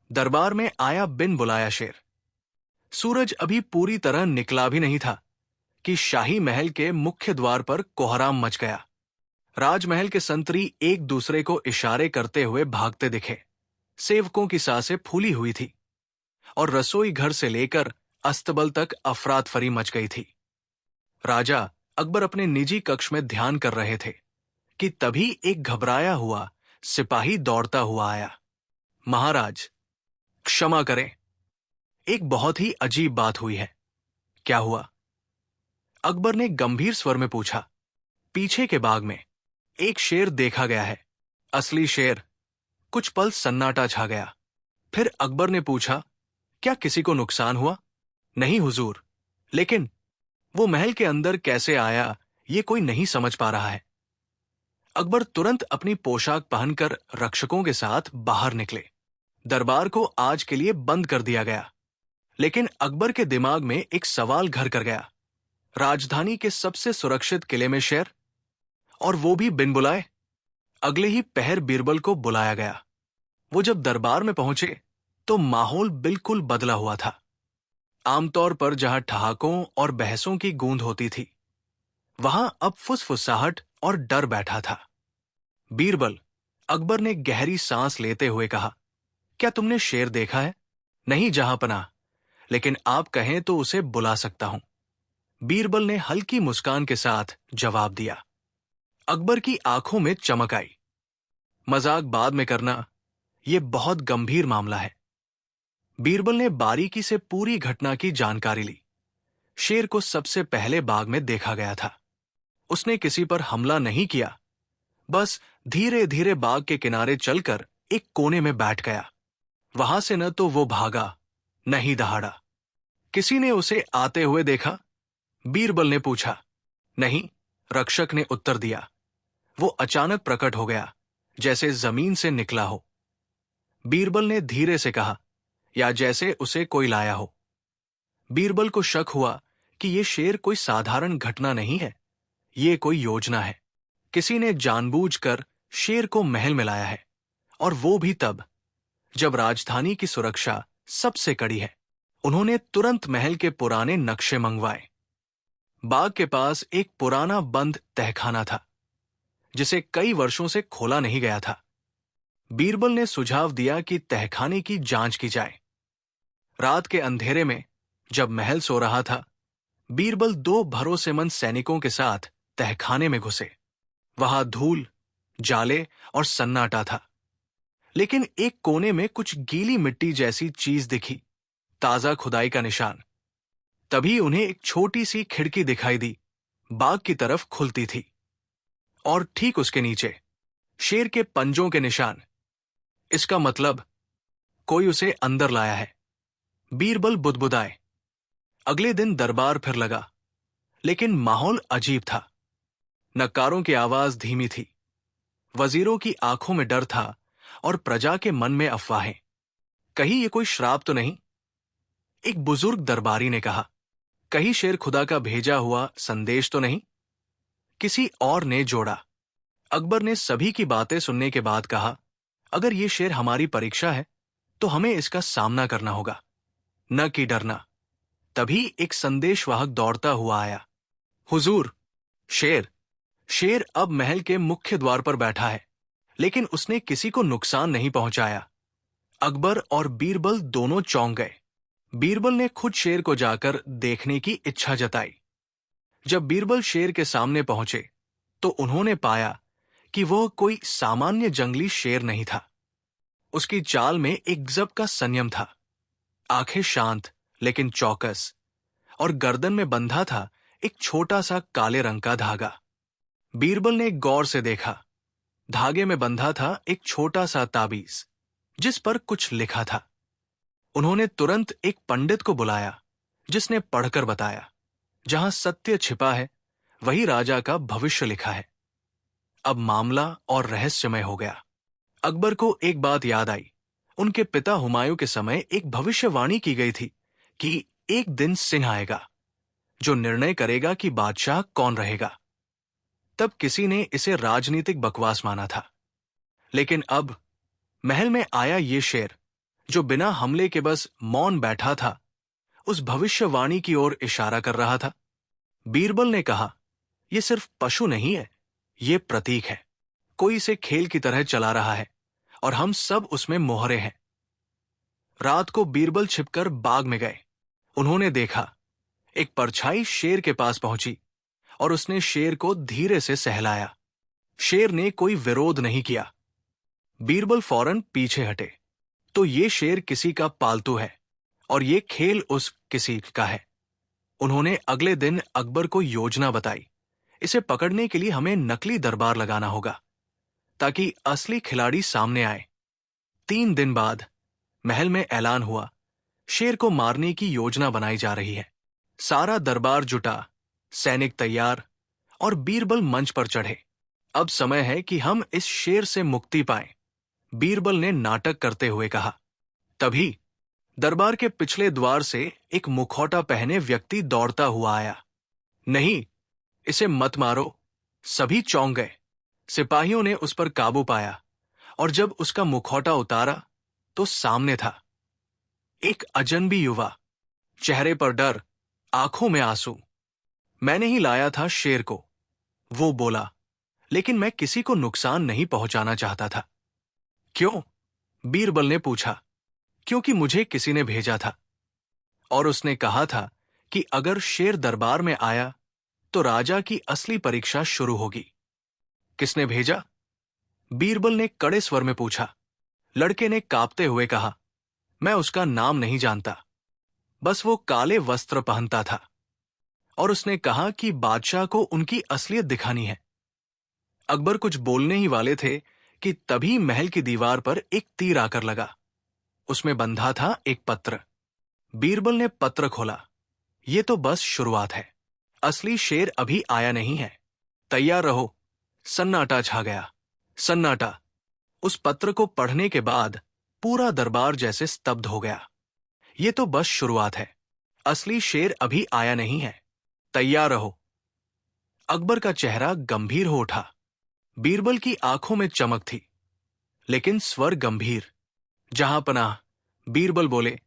दरबार में आया बिन बुलाया शेर। सूरज अभी पूरी तरह निकला भी नहीं था कि शाही महल के मुख्य द्वार पर कोहराम मच गया। राजमहल के संतरी एक दूसरे को इशारे करते हुए भागते दिखे। सेवकों की सांसें फूली हुई थी और रसोई घर से लेकर अस्तबल तक अफरातफरी मच गई थी। राजा अकबर अपने निजी कक्ष में ध्यान कर रहे थे कि तभी एक घबराया हुआ सिपाही दौड़ता हुआ आया। महाराज, क्षमा करें, एक बहुत ही अजीब बात हुई है। क्या हुआ? अकबर ने गंभीर स्वर में पूछा। पीछे के बाग में एक शेर देखा गया है। असली शेर। कुछ पल सन्नाटा छा गया। फिर अकबर ने पूछा, क्या किसी को नुकसान हुआ? नहीं हुजूर, लेकिन वो महल के अंदर कैसे आया ये कोई नहीं समझ पा रहा है। अकबर तुरंत अपनी पोशाक पहनकर रक्षकों के साथ बाहर निकले। दरबार को आज के लिए बंद कर दिया गया। लेकिन अकबर के दिमाग में एक सवाल घर कर गया। राजधानी के सबसे सुरक्षित किले में शेर, और वो भी बिन बुलाए। अगले ही पहर बीरबल को बुलाया गया। वो जब दरबार में पहुंचे तो माहौल बिल्कुल बदला हुआ था। आमतौर पर जहां ठहाकों और बहसों की गूंज होती थी, वहां अब फुसफुसाहट और डर बैठा था। बीरबल, अकबर ने गहरी सांस लेते हुए कहा, क्या तुमने शेर देखा है? नहीं जहांपनाह, लेकिन आप कहें तो उसे बुला सकता हूं। बीरबल ने हल्की मुस्कान के साथ जवाब दिया। अकबर की आंखों में चमक आई। मजाक बाद में करना, यह बहुत गंभीर मामला है। बीरबल ने बारीकी से पूरी घटना की जानकारी ली। शेर को सबसे पहले बाग में देखा गया था। उसने किसी पर हमला नहीं किया, बस धीरे धीरे बाग के किनारे चलकर एक कोने में बैठ गया। वहां से न तो वो भागा, न ही दहाड़ा। किसी ने उसे आते हुए देखा? बीरबल ने पूछा। नहीं, रक्षक ने उत्तर दिया। वो अचानक प्रकट हो गया, जैसे जमीन से निकला हो। बीरबल ने धीरे से कहा, या जैसे उसे कोई लाया हो। बीरबल को शक हुआ कि यह शेर कोई साधारण घटना नहीं है, ये कोई योजना है। किसी ने जानबूझकर शेर को महल में लाया है, और वो भी तब जब राजधानी की सुरक्षा सबसे कड़ी है। उन्होंने तुरंत महल के पुराने नक्शे मंगवाए। बाग के पास एक पुराना बंद तहखाना था, जिसे कई वर्षों से खोला नहीं गया था। बीरबल ने सुझाव दिया कि तहखाने की जांच की जाए। रात के अंधेरे में जब महल सो रहा था, बीरबल 2 भरोसेमंद सैनिकों के साथ तहखाने में घुसे। वहां धूल, जाले और सन्नाटा था, लेकिन एक कोने में कुछ गीली मिट्टी जैसी चीज दिखी, ताजा खुदाई का निशान। तभी उन्हें एक छोटी सी खिड़की दिखाई दी, बाग की तरफ खुलती थी, और ठीक उसके नीचे शेर के पंजों के निशान। इसका मतलब कोई उसे अंदर लाया है। बीरबल बुदबुदाए। अगले दिन दरबार फिर लगा, लेकिन माहौल अजीब था। नक्कारों की आवाज धीमी थी, वजीरों की आंखों में डर था, और प्रजा के मन में अफवाहें। कहीं ये कोई श्राप तो नहीं? एक बुजुर्ग दरबारी ने कहा। कहीं शेर खुदा का भेजा हुआ संदेश तो नहीं? किसी और ने जोड़ा। अकबर ने सभी की बातें सुनने के बाद कहा, अगर ये शेर हमारी परीक्षा है तो हमें इसका सामना करना होगा, न कि डरना। तभी एक संदेशवाहक दौड़ता हुआ आया। हुजूर, शेर अब महल के मुख्य द्वार पर बैठा है, लेकिन उसने किसी को नुकसान नहीं पहुंचाया। अकबर और बीरबल दोनों चौंक गए। बीरबल ने खुद शेर को जाकर देखने की इच्छा जताई। जब बीरबल शेर के सामने पहुंचे तो उन्होंने पाया कि वह कोई सामान्य जंगली शेर नहीं था। उसकी चाल में एक गजब का संयम था। आंखें शांत लेकिन चौकस, और गर्दन में बंधा था एक छोटा सा काले रंग का धागा। बीरबल ने गौर से देखा। धागे में बंधा था एक छोटा सा ताबीज, जिस पर कुछ लिखा था। उन्होंने तुरंत एक पंडित को बुलाया, जिसने पढ़कर बताया, जहां सत्य छिपा है वही राजा का भविष्य लिखा है। अब मामला और रहस्यमय हो गया। अकबर को एक बात याद आई। उनके पिता हुमायूं के समय एक भविष्यवाणी की गई थी कि एक दिन सिंह आएगा, जो निर्णय करेगा कि बादशाह कौन रहेगा। तब किसी ने इसे राजनीतिक बकवास माना था, लेकिन अब महल में आया ये शेर, जो बिना हमले के बस मौन बैठा था, उस भविष्यवाणी की ओर इशारा कर रहा था। बीरबल ने कहा, यह सिर्फ पशु नहीं है, ये प्रतीक है। कोई इसे खेल की तरह चला रहा है और हम सब उसमें मोहरे हैं। रात को बीरबल छिपकर बाग में गए। उन्होंने देखा, एक परछाई शेर के पास पहुंची और उसने शेर को धीरे से सहलाया। शेर ने कोई विरोध नहीं किया। बीरबल फौरन पीछे हटे। तो ये शेर किसी का पालतू है और ये खेल उस किसी का है। उन्होंने अगले दिन अकबर को योजना बताई। इसे पकड़ने के लिए हमें नकली दरबार लगाना होगा ताकि असली खिलाड़ी सामने आए। 3 दिन बाद महल में ऐलान हुआ, शेर को मारने की योजना बनाई जा रही है। सारा दरबार जुटा, सैनिक तैयार और बीरबल मंच पर चढ़े। अब समय है कि हम इस शेर से मुक्ति पाएं, बीरबल ने नाटक करते हुए कहा। तभी दरबार के पिछले द्वार से एक मुखौटा पहने व्यक्ति दौड़ता हुआ आया। नहीं, इसे मत मारो। सभी चौंक गए। सिपाहियों ने उस पर काबू पाया और जब उसका मुखौटा उतारा तो सामने था एक अजनबी युवा, चेहरे पर डर, आंखों में आंसू। मैंने ही लाया था शेर को, वो बोला, लेकिन मैं किसी को नुकसान नहीं पहुंचाना चाहता था। क्यों? बीरबल ने पूछा। क्योंकि मुझे किसी ने भेजा था और उसने कहा था कि अगर शेर दरबार में आया तो राजा की असली परीक्षा शुरू होगी। किसने भेजा? बीरबल ने कड़े स्वर में पूछा। लड़के ने कांपते हुए कहा, मैं उसका नाम नहीं जानता, बस वो काले वस्त्र पहनता था और उसने कहा कि बादशाह को उनकी असलियत दिखानी है। अकबर कुछ बोलने ही वाले थे कि तभी महल की दीवार पर एक तीर आकर लगा। उसमें बंधा था एक पत्र। बीरबल ने पत्र खोला। ये तो बस शुरुआत है, असली शेर अभी आया नहीं है। तैयार रहो। सन्नाटा छा गया। सन्नाटा। उस पत्र को पढ़ने के बाद पूरा दरबार जैसे स्तब्ध हो गया। ये तो बस शुरुआत है, असली शेर अभी आया नहीं है। तैयार रहो। अकबर का चेहरा गंभीर हो उठा। बीरबल की आंखों में चमक थी, लेकिन स्वर गंभीर। जहां पनाह, बीरबल बोले,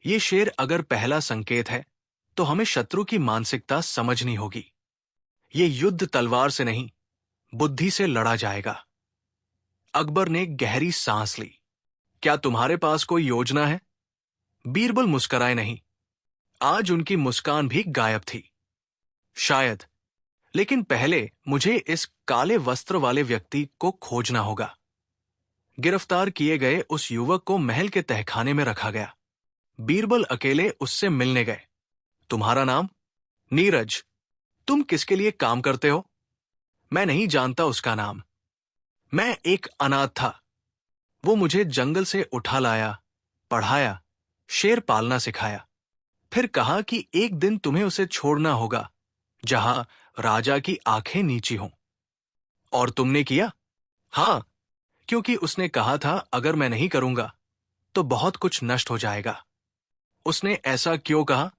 ये शेर अगर पहला संकेत है तो हमें शत्रु की मानसिकता समझनी होगी। ये युद्ध तलवार से नहीं, बुद्धि से लड़ा जाएगा। अकबर ने गहरी सांस ली। क्या तुम्हारे पास कोई योजना है? बीरबल मुस्कुराए नहीं। आज उनकी मुस्कान भी गायब थी। शायद, लेकिन पहले मुझे इस काले वस्त्र वाले व्यक्ति को खोजना होगा। गिरफ्तार किए गए उस युवक को महल के तहखाने में रखा गया। बीरबल अकेले उससे मिलने गए। तुम्हारा नाम? नीरज। तुम किसके लिए काम करते हो? मैं नहीं जानता उसका नाम। मैं एक अनाथ था। वो मुझे जंगल से उठा लाया, पढ़ाया, शेर पालना सिखाया। फिर कहा कि एक दिन तुम्हें उसे छोड़ना होगा जहां राजा की आंखें नीची हों। और तुमने किया? हां, क्योंकि उसने कहा था अगर मैं नहीं करूंगा तो बहुत कुछ नष्ट हो जाएगा। उसने ऐसा क्यों कहा?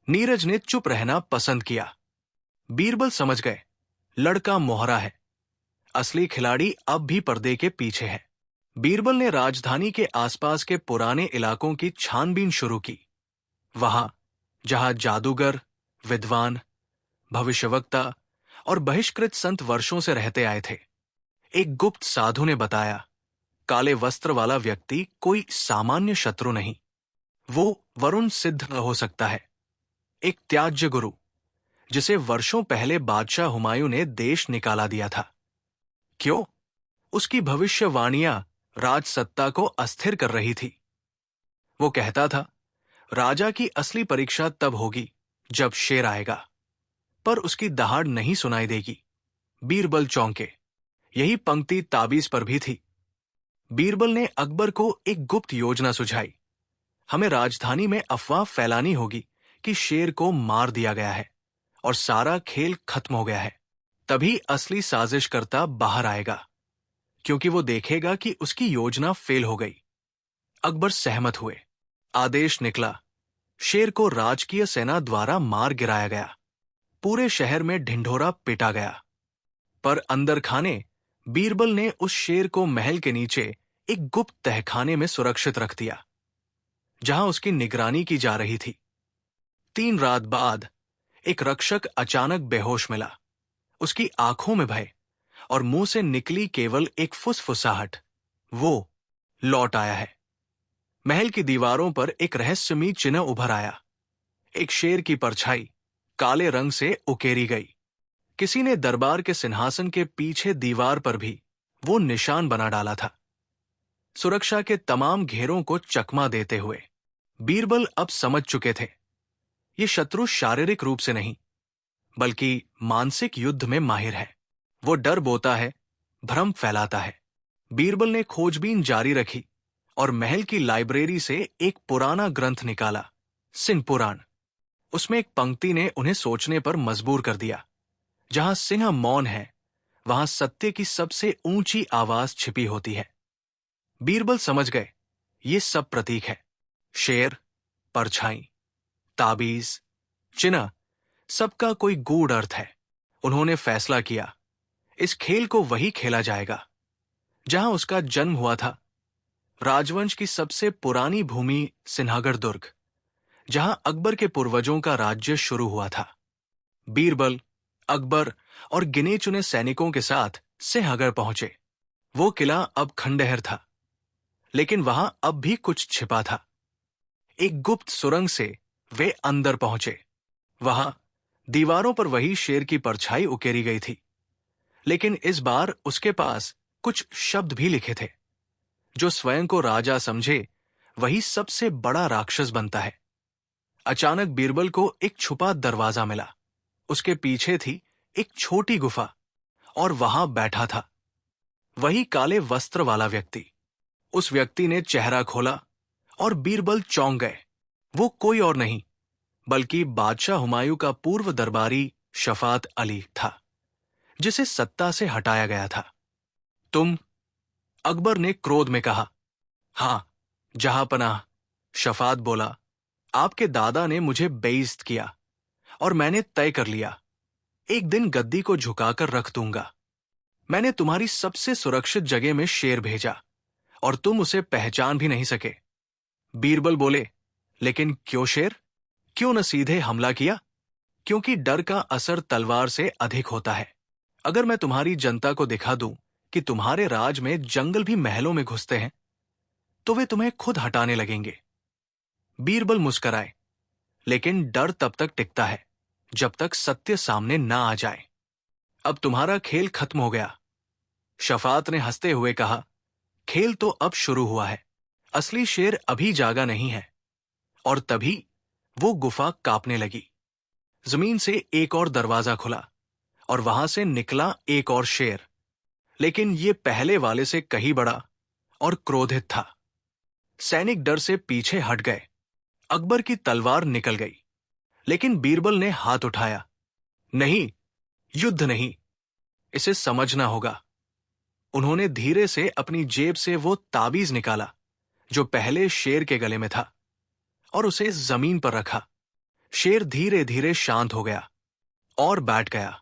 नीरज ने चुप रहना पसंद किया। बीरबल समझ गए, लड़का मोहरा है। असली खिलाड़ी अब भी पर्दे के पीछे है। बीरबल ने राजधानी के आसपास के पुराने इलाकों की छानबीन शुरू की। वहां जहां जादूगर, विद्वान, भविष्यवक्ता और बहिष्कृत संत वर्षों से रहते आए थे। एक गुप्त साधु ने बताया, काले वस्त्र वाला व्यक्ति कोई सामान्य शत्रु नहीं, वो वरुण सिद्ध हो सकता है, एक त्याज्य गुरु जिसे वर्षों पहले बादशाह हुमायूं ने देश निकाला दिया था। क्यों? उसकी भविष्यवाणियां राजसत्ता को अस्थिर कर रही थी। वो कहता था, राजा की असली परीक्षा तब होगी जब शेर आएगा, पर उसकी दहाड़ नहीं सुनाई देगी। बीरबल चौंके। यही पंक्ति ताबीज पर भी थी। बीरबल ने अकबर को एक गुप्त योजना सुझाई। हमें राजधानी में अफवाह फैलानी होगी कि शेर को मार दिया गया है और सारा खेल खत्म हो गया है। तभी असली साजिशकर्ता बाहर आएगा, क्योंकि वो देखेगा कि उसकी योजना फेल हो गई। अकबर सहमत हुए। आदेश निकला, शेर को राजकीय सेना द्वारा मार गिराया गया। पूरे शहर में ढिंढोरा पीटा गया। पर अंदर खाने बीरबल ने उस शेर को महल के नीचे एक गुप्त तहखाने में सुरक्षित रख दिया, जहां उसकी निगरानी की जा रही थी। 3 रात बाद एक रक्षक अचानक बेहोश मिला। उसकी आंखों में भय और मुंह से निकली केवल एक फुसफुसाहट। वो लौट आया है। महल की दीवारों पर एक रहस्यमयी चिन्ह उभर आया। एक शेर की परछाई काले रंग से उकेरी गई। किसी ने दरबार के सिंहासन के पीछे दीवार पर भी वो निशान बना डाला था। सुरक्षा के तमाम घेरों को चकमा देते हुए बीरबल अब समझ चुके थे, ये शत्रु शारीरिक रूप से नहीं, बल्कि मानसिक युद्ध में माहिर है। वो डर बोता है, भ्रम फैलाता है। बीरबल ने खोजबीन जारी रखी और महल की लाइब्रेरी से एक पुराना ग्रंथ निकाला, सिंह पुराण। उसमें एक पंक्ति ने उन्हें सोचने पर मजबूर कर दिया। जहां सिंह मौन है, वहां सत्य की सबसे ऊंची आवाज छिपी होती है। बीरबल समझ गए, ये सब प्रतीक है। शेर, परछाई, ताबीज, चिन्ह, सबका कोई गूढ़ अर्थ है। उन्होंने फैसला किया, इस खेल को वही खेला जाएगा जहां उसका जन्म हुआ था। राजवंश की सबसे पुरानी भूमि सिन्हागढ़ दुर्ग, जहां अकबर के पूर्वजों का राज्य शुरू हुआ था। बीरबल, अकबर और गिने चुने सैनिकों के साथ सिंहगढ़ पहुंचे। वो किला अब खंडहर था, लेकिन वहां अब भी कुछ छिपा था। एक गुप्त सुरंग से वे अंदर पहुंचे। वहां दीवारों पर वही शेर की परछाई उकेरी गई थी, लेकिन इस बार उसके पास कुछ शब्द भी लिखे थे। जो स्वयं को राजा समझे, वही सबसे बड़ा राक्षस बनता है। अचानक बीरबल को एक छुपा दरवाजा मिला। उसके पीछे थी एक छोटी गुफा, और वहां बैठा था वही काले वस्त्र वाला व्यक्ति। उस व्यक्ति ने चेहरा खोला और बीरबल चौंक गए। वो कोई और नहीं, बल्कि बादशाह हुमायूं का पूर्व दरबारी शफात अली था, जिसे सत्ता से हटाया गया था। तुम? अकबर ने क्रोध में कहा। हां, जहांपनाह, शफात बोला। आपके दादा ने मुझे बेइज्जत किया और मैंने तय कर लिया, एक दिन गद्दी को झुकाकर रख दूंगा। मैंने तुम्हारी सबसे सुरक्षित जगह में शेर भेजा और तुम उसे पहचान भी नहीं सके। बीरबल बोले, लेकिन क्यों शेर? क्यों न सीधे हमला किया? क्योंकि डर का असर तलवार से अधिक होता है। अगर मैं तुम्हारी जनता को दिखा दूं कि तुम्हारे राज में जंगल भी महलों में घुसते हैं, तो वे तुम्हें खुद हटाने लगेंगे। बीरबल मुस्कराए, लेकिन डर तब तक टिकता है जब तक सत्य सामने ना आ जाए। अब तुम्हारा खेल खत्म हो गया। शफात ने हंसते हुए कहा, खेल तो अब शुरू हुआ है। असली शेर अभी जागा नहीं है। और तभी वो गुफा कांपने लगी। जमीन से एक और दरवाजा खुला और वहां से निकला एक और शेर, लेकिन ये पहले वाले से कहीं बड़ा और क्रोधित था। सैनिक डर से पीछे हट गए। अकबर की तलवार निकल गई, लेकिन बीरबल ने हाथ उठाया। नहीं, युद्ध नहीं, इसे समझना होगा। उन्होंने धीरे से अपनी जेब से वो ताबीज निकाला जो पहले शेर के गले में था, और उसे जमीन पर रखा। शेर धीरे धीरे शांत हो गया और बैठ गया।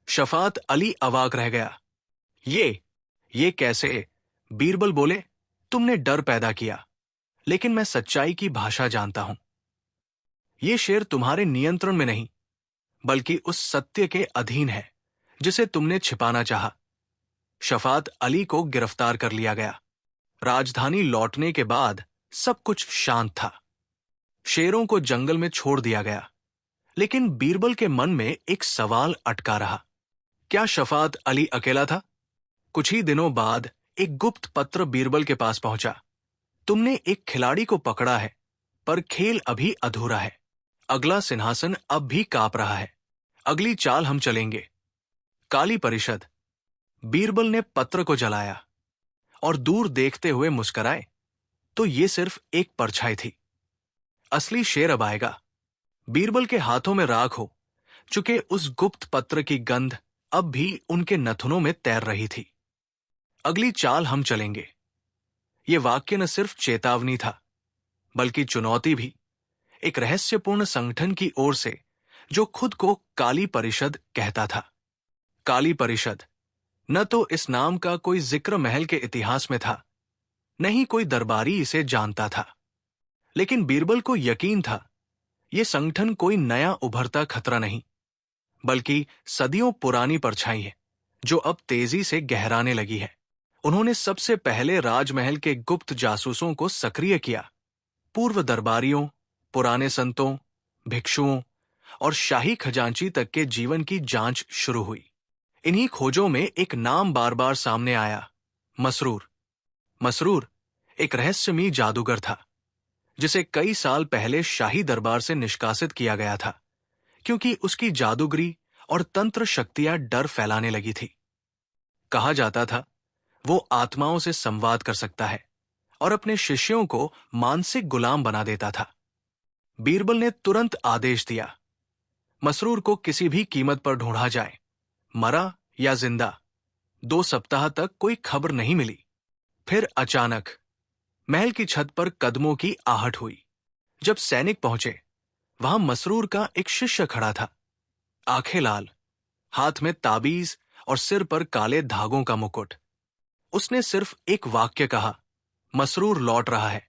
शफात अली अवाक रह गया। ये कैसे? बीरबल बोले, तुमने डर पैदा किया, लेकिन मैं सच्चाई की भाषा जानता हूं। ये शेर तुम्हारे नियंत्रण में नहीं, बल्कि उस सत्य के अधीन है जिसे तुमने छिपाना चाहा। शफात अली को गिरफ्तार कर लिया गया। राजधानी लौटने के बाद सब कुछ शांत था। शेरों को जंगल में छोड़ दिया गया, लेकिन बीरबल के मन में एक सवाल अटका रहा। क्या शफात अली अकेला था? कुछ ही दिनों बाद एक गुप्त पत्र बीरबल के पास पहुंचा। तुमने एक खिलाड़ी को पकड़ा है, पर खेल अभी अधूरा है। अगला सिंहासन अब भी कांप रहा है। अगली चाल हम चलेंगे। काली परिषद। बीरबल ने पत्र को जलाया और दूर देखते हुए मुस्कुराए। तो ये सिर्फ एक परछाई थी। असली शेर अब आएगा। बीरबल के हाथों में राख हो चुके उस गुप्त पत्र की गंध अब भी उनके नथुनों में तैर रही थी। अगली चाल हम चलेंगे। ये वाक्य न सिर्फ चेतावनी था, बल्कि चुनौती भी, एक रहस्यपूर्ण संगठन की ओर से जो खुद को काली परिषद कहता था। काली परिषद न तो इस नाम का कोई जिक्र महल के इतिहास में था, नहीं कोई दरबारी इसे जानता था। लेकिन बीरबल को यकीन था, ये संगठन कोई नया उभरता खतरा नहीं, बल्कि सदियों पुरानी परछाई है जो अब तेजी से गहराने लगी है। उन्होंने सबसे पहले राजमहल के गुप्त जासूसों को सक्रिय किया। पूर्व दरबारियों, पुराने संतों, भिक्षुओं और शाही खजांची तक के जीवन की जांच शुरू हुई। इन्हीं खोजों में एक नाम बार बार सामने आया, मसरूर। मसरूर एक रहस्यमयी जादूगर था, जिसे कई साल पहले शाही दरबार से निष्कासित किया गया था, क्योंकि उसकी जादूगरी और तंत्र शक्तियां डर फैलाने लगी थी। कहा जाता था, वो आत्माओं से संवाद कर सकता है और अपने शिष्यों को मानसिक गुलाम बना देता था। बीरबल ने तुरंत आदेश दिया, मसरूर को किसी भी कीमत पर ढूंढा जाए, मरा या जिंदा। 2 सप्ताह तक कोई खबर नहीं मिली। फिर अचानक महल की छत पर कदमों की आहट हुई। जब सैनिक पहुंचे, वहां मसरूर का एक शिष्य खड़ा था, आंखें लाल, हाथ में ताबीज और सिर पर काले धागों का मुकुट। उसने सिर्फ एक वाक्य कहा, मसरूर लौट रहा है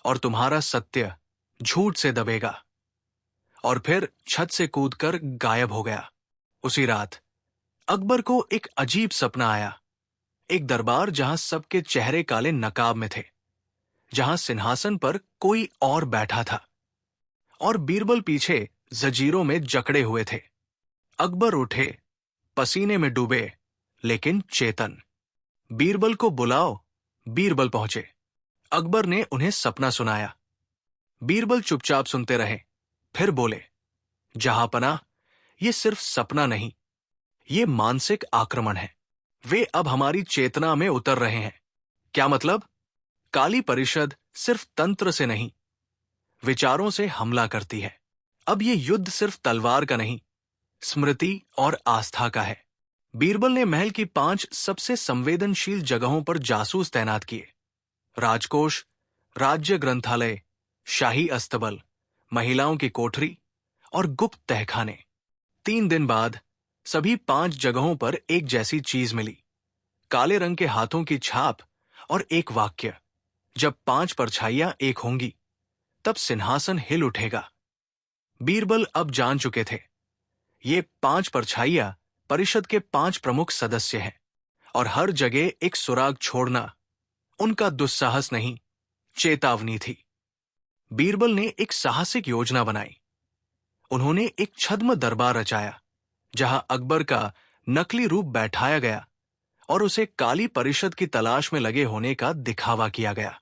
और तुम्हारा सत्य झूठ से दबेगा। और फिर छत से कूदकर गायब हो गया। उसी रात अकबर को एक अजीब सपना आया। एक दरबार जहां सबके चेहरे काले नकाब में थे, जहां सिंहासन पर कोई और बैठा था और बीरबल पीछे जंजीरों में जकड़े हुए थे। अकबर उठे, पसीने में डूबे, लेकिन चेतन। बीरबल को बुलाओ। बीरबल पहुंचे। अकबर ने उन्हें सपना सुनाया। बीरबल चुपचाप सुनते रहे, फिर बोले, जहांपनाह, ये सिर्फ सपना नहीं, ये मानसिक आक्रमण है। वे अब हमारी चेतना में उतर रहे हैं। क्या मतलब? काली परिषद सिर्फ तंत्र से नहीं, विचारों से हमला करती है। अब ये युद्ध सिर्फ तलवार का नहीं, स्मृति और आस्था का है। बीरबल ने महल की 5 सबसे संवेदनशील जगहों पर जासूस तैनात किए, राजकोष, राज्य ग्रंथालय, शाही अस्तबल, महिलाओं की कोठरी और गुप्त तहखाने। 3 दिन बाद सभी 5 जगहों पर एक जैसी चीज मिली, काले रंग के हाथों की छाप और एक वाक्य, जब 5 परछाइयां एक होंगी, तब सिंहासन हिल उठेगा। बीरबल अब जान चुके थे, ये 5 परछाइयां परिषद के 5 प्रमुख सदस्य हैं और हर जगह एक सुराग छोड़ना उनका दुस्साहस नहीं, चेतावनी थी। बीरबल ने एक साहसिक योजना बनाई। उन्होंने एक छद्म दरबार रचाया, जहां अकबर का नकली रूप बैठाया गया और उसे काली परिषद की तलाश में लगे होने का दिखावा किया गया।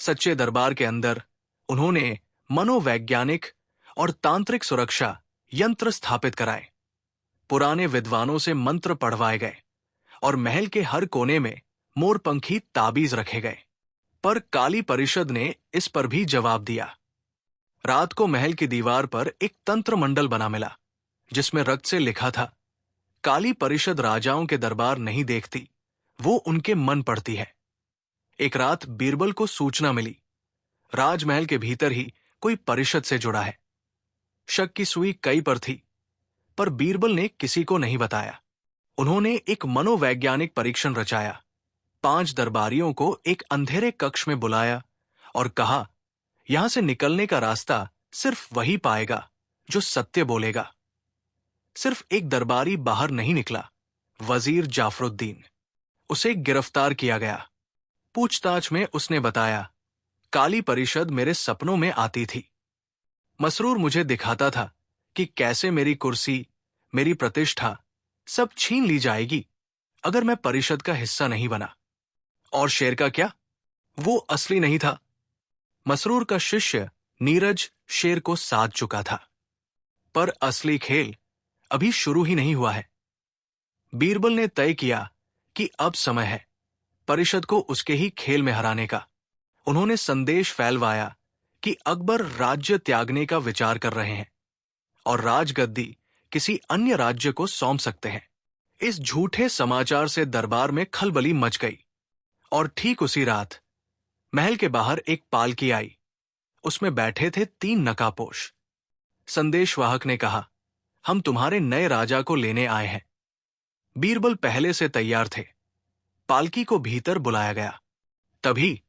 सच्चे दरबार के अंदर उन्होंने मनोवैज्ञानिक और तांत्रिक सुरक्षा यंत्र स्थापित कराए, पुराने विद्वानों से मंत्र पढ़वाए गए और महल के हर कोने में मोरपंखी ताबीज रखे गए। पर काली परिषद ने इस पर भी जवाब दिया। रात को महल की दीवार पर एक तंत्र मंडल बना मिला, जिसमें रक्त से लिखा था, काली परिषद राजाओं के दरबार नहीं देखती, वो उनके मन पढ़ती है। एक रात बीरबल को सूचना मिली, राजमहल के भीतर ही कोई परिषद से जुड़ा है। शक की सुई कई पर थी, पर बीरबल ने किसी को नहीं बताया। उन्होंने एक मनोवैज्ञानिक परीक्षण रचाया, 5 दरबारियों को एक अंधेरे कक्ष में बुलाया और कहा, यहां से निकलने का रास्ता सिर्फ वही पाएगा जो सत्य बोलेगा। सिर्फ एक दरबारी बाहर नहीं निकला, वजीर जाफरुद्दीन। उसे गिरफ्तार किया गया। पूछताछ में उसने बताया, काली परिषद मेरे सपनों में आती थी। मसरूर मुझे दिखाता था कि कैसे मेरी कुर्सी, मेरी प्रतिष्ठा सब छीन ली जाएगी अगर मैं परिषद का हिस्सा नहीं बना। और शेर का क्या? वो असली नहीं था। मसरूर का शिष्य नीरज शेर को साध चुका था। पर असली खेल अभी शुरू ही नहीं हुआ है। बीरबल ने तय किया कि अब समय है परिषद को उसके ही खेल में हराने का। उन्होंने संदेश फैलवाया कि अकबर राज्य त्यागने का विचार कर रहे हैं और राजगद्दी किसी अन्य राज्य को सौंप सकते हैं। इस झूठे समाचार से दरबार में खलबली मच गई और ठीक उसी रात महल के बाहर एक पालकी आई। उसमें बैठे थे 3 नकाबपोश। संदेशवाहक ने कहा, हम तुम्हारे नए राजा को लेने आए हैं। बीरबल पहले से तैयार थे। पालकी को भीतर बुलाया गया। तभी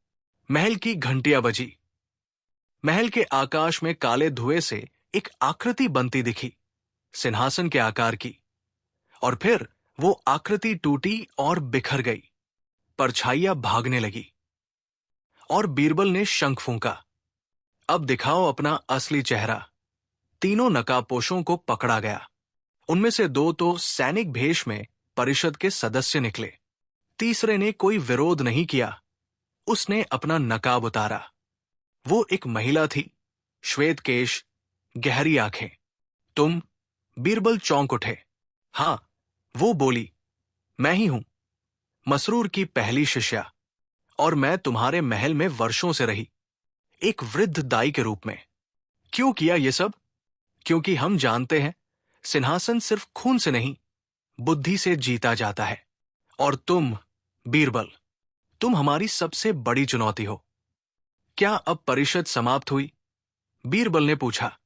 महल की घंटियां बजी। महल के आकाश में काले धुएं से एक आकृति बनती दिखी, सिंहासन के आकार की। और फिर वो आकृति टूटी और बिखर गई। परछाइयां भागने लगी और बीरबल ने शंख फूंका। अब दिखाओ अपना असली चेहरा। तीनों नकाबपोशों को पकड़ा गया। उनमें से दो तो सैनिक भेष में परिषद के सदस्य निकले। तीसरे ने कोई विरोध नहीं किया। उसने अपना नकाब उतारा। वो एक महिला थी, श्वेत केश, गहरी आंखें। तुम? बीरबल चौंक उठे। हां, वो बोली, मैं ही हूं, मसरूर की पहली शिष्या। और मैं तुम्हारे महल में वर्षों से रही, एक वृद्ध दाई के रूप में। क्यों किया ये सब? क्योंकि हम जानते हैं, सिंहासन सिर्फ खून से नहीं, बुद्धि से जीता जाता है। और तुम, बीरबल, तुम हमारी सबसे बड़ी चुनौती हो। क्या अब परिषद समाप्त हुई? बीरबल ने पूछा।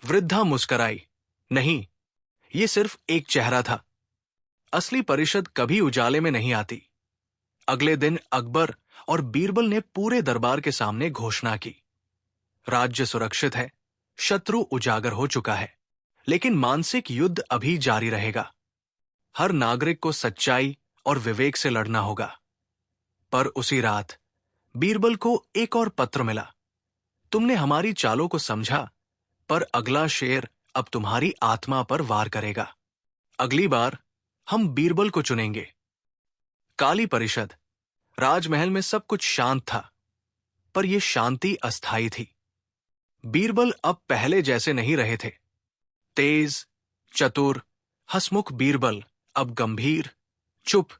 वृद्धा मुस्कराई। नहीं, ये सिर्फ एक चेहरा था। असली परिषद कभी उजाले में नहीं आती। अगले दिन अकबर और बीरबल ने पूरे दरबार के सामने घोषणा की, राज्य सुरक्षित है, शत्रु उजागर हो चुका है, लेकिन मानसिक युद्ध अभी जारी रहेगा। हर नागरिक को सच्चाई और विवेक से लड़ना होगा। पर उसी रात बीरबल को एक और पत्र मिला। तुमने हमारी चालों को समझा, पर अगला शेर अब तुम्हारी आत्मा पर वार करेगा। अगली बार हम बीरबल को चुनेंगे। काली परिषद। राजमहल में सब कुछ शांत था, पर यह शांति अस्थायी थी। बीरबल अब पहले जैसे नहीं रहे थे। तेज, चतुर, हंसमुख बीरबल अब गंभीर, चुप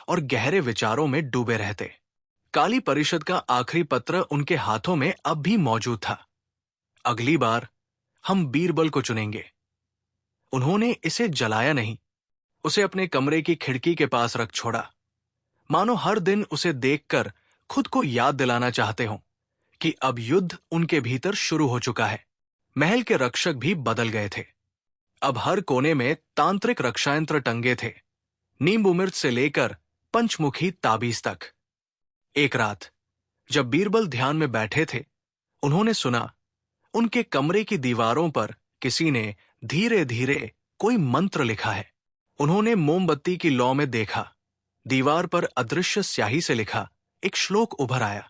और गहरे विचारों में डूबे रहते। काली परिषद का आखिरी पत्र उनके हाथों में अब भी मौजूद था। अगली बार हम बीरबल को चुनेंगे। उन्होंने इसे जलाया नहीं, उसे अपने कमरे की खिड़की के पास रख छोड़ा, मानो हर दिन उसे देखकर खुद को याद दिलाना चाहते हों कि अब युद्ध उनके भीतर शुरू हो चुका है। महल के रक्षक भी बदल गए थे। अब हर कोने में तांत्रिक रक्षायंत्र टंगे थे, नींबू मिर्च से लेकर पंचमुखी ताबीज तक। एक रात जब बीरबल ध्यान में बैठे थे, उन्होंने सुना उनके कमरे की दीवारों पर किसी ने धीरे धीरे कोई मंत्र लिखा है। उन्होंने मोमबत्ती की लौ में देखा, दीवार पर अदृश्य स्याही से लिखा एक श्लोक उभर आया।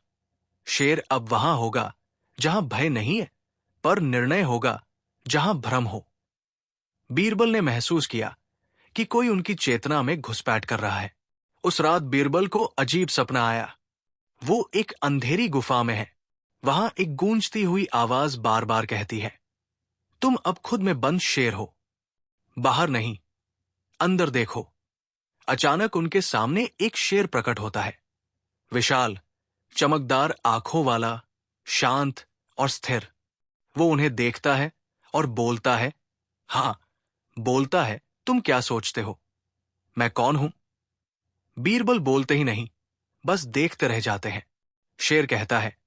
शेर अब वहां होगा जहां भय नहीं है, पर निर्णय होगा जहां भ्रम हो। बीरबल ने महसूस किया कि कोई उनकी चेतना में घुसपैठ कर रहा है। उस रात बीरबल को अजीब सपना आया। वो एक अंधेरी गुफा में है। वहां एक गूंजती हुई आवाज बार बार कहती है, तुम अब खुद में बंद शेर हो, बाहर नहीं, अंदर देखो। अचानक उनके सामने एक शेर प्रकट होता है, विशाल, चमकदार आंखों वाला, शांत और स्थिर। वो उन्हें देखता है और बोलता है, हां, बोलता है, तुम क्या सोचते हो, मैं कौन हूं? बीरबल बोलते ही नहीं, बस देखते रह जाते हैं। शेर कहता है,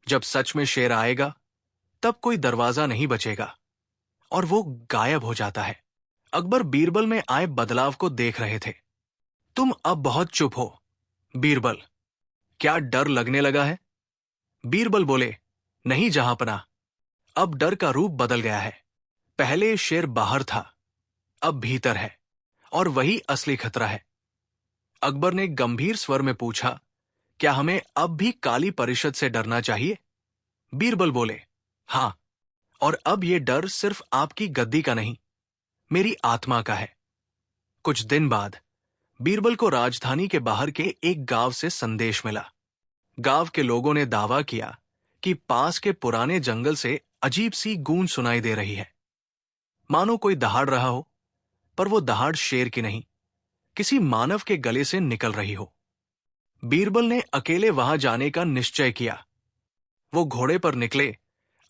जब सच में शेर आएगा, तब कोई दरवाजा नहीं बचेगा। और वो गायब हो जाता है। अकबर बीरबल में आए बदलाव को देख रहे थे। तुम अब बहुत चुप हो, बीरबल, क्या डर लगने लगा है? बीरबल बोले, नहीं जहांपनाह, अब डर का रूप बदल गया है। पहले शेर बाहर था, अब भीतर है, और वही असली खतरा है। अकबर ने गंभीर स्वर में पूछा, क्या हमें अब भी काली परिषद से डरना चाहिए? बीरबल बोले, हां, और अब यह डर सिर्फ आपकी गद्दी का नहीं, मेरी आत्मा का है। कुछ दिन बाद बीरबल को राजधानी के बाहर के एक गांव से संदेश मिला। गांव के लोगों ने दावा किया कि पास के पुराने जंगल से अजीब सी गूंज सुनाई दे रही है, मानो कोई दहाड़ रहा हो, पर वो दहाड़ शेर की नहीं, किसी मानव के गले से निकल रही हो। बीरबल ने अकेले वहां जाने का निश्चय किया। वो घोड़े पर निकले,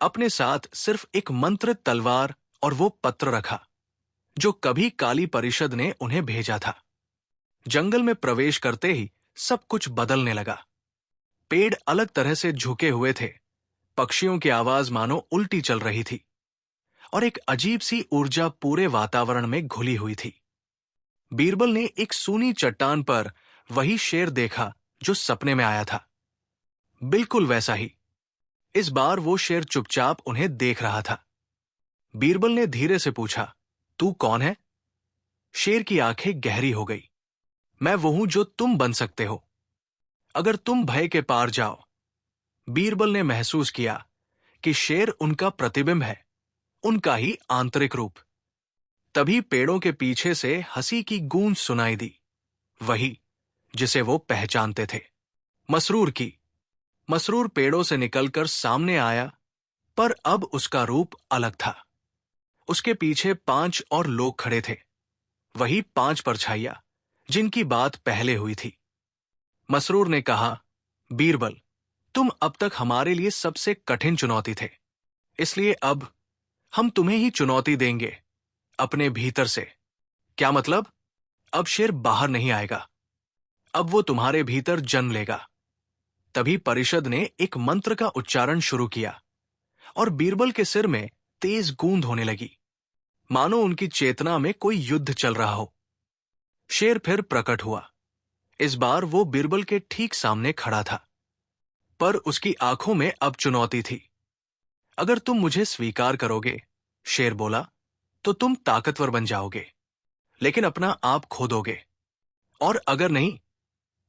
अपने साथ सिर्फ एक मंत्रित तलवार और वो पत्र रखा जो कभी काली परिषद ने उन्हें भेजा था। जंगल में प्रवेश करते ही सब कुछ बदलने लगा। पेड़ अलग तरह से झुके हुए थे, पक्षियों की आवाज मानो उल्टी चल रही थी, और एक अजीब सी ऊर्जा पूरे वातावरण में घुली हुई थी। बीरबल ने एक सूनी चट्टान पर वही शेर देखा जो सपने में आया था। बिल्कुल वैसा ही। इस बार वो शेर चुपचाप उन्हें देख रहा था। बीरबल ने धीरे से पूछा, तू कौन है? शेर की आंखें गहरी हो गई। मैं वो हूं जो तुम बन सकते हो, अगर तुम भय के पार जाओ। बीरबल ने महसूस किया कि शेर उनका प्रतिबिंब है, उनका ही आंतरिक रूप। तभी पेड़ों के पीछे से हंसी की गूंज सुनाई दी, वही जिसे वो पहचानते थे, मसरूर की। मसरूर पेड़ों से निकलकर सामने आया, पर अब उसका रूप अलग था। उसके पीछे 5 और लोग खड़े थे, वही 5 परछाइयां जिनकी बात पहले हुई थी। मसरूर ने कहा, बीरबल, तुम अब तक हमारे लिए सबसे कठिन चुनौती थे, इसलिए अब हम तुम्हें ही चुनौती देंगे, अपने भीतर से। क्या मतलब? अब शेर बाहर नहीं आएगा, अब वो तुम्हारे भीतर जन्म लेगा। तभी परिषद ने एक मंत्र का उच्चारण शुरू किया और बीरबल के सिर में तेज गूंद होने लगी, मानो उनकी चेतना में कोई युद्ध चल रहा हो। शेर फिर प्रकट हुआ। इस बार वो बीरबल के ठीक सामने खड़ा था, पर उसकी आंखों में अब चुनौती थी। अगर तुम मुझे स्वीकार करोगे, शेर बोला, तो तुम ताकतवर बन जाओगे, लेकिन अपना आप खो दोगे। और अगर नहीं,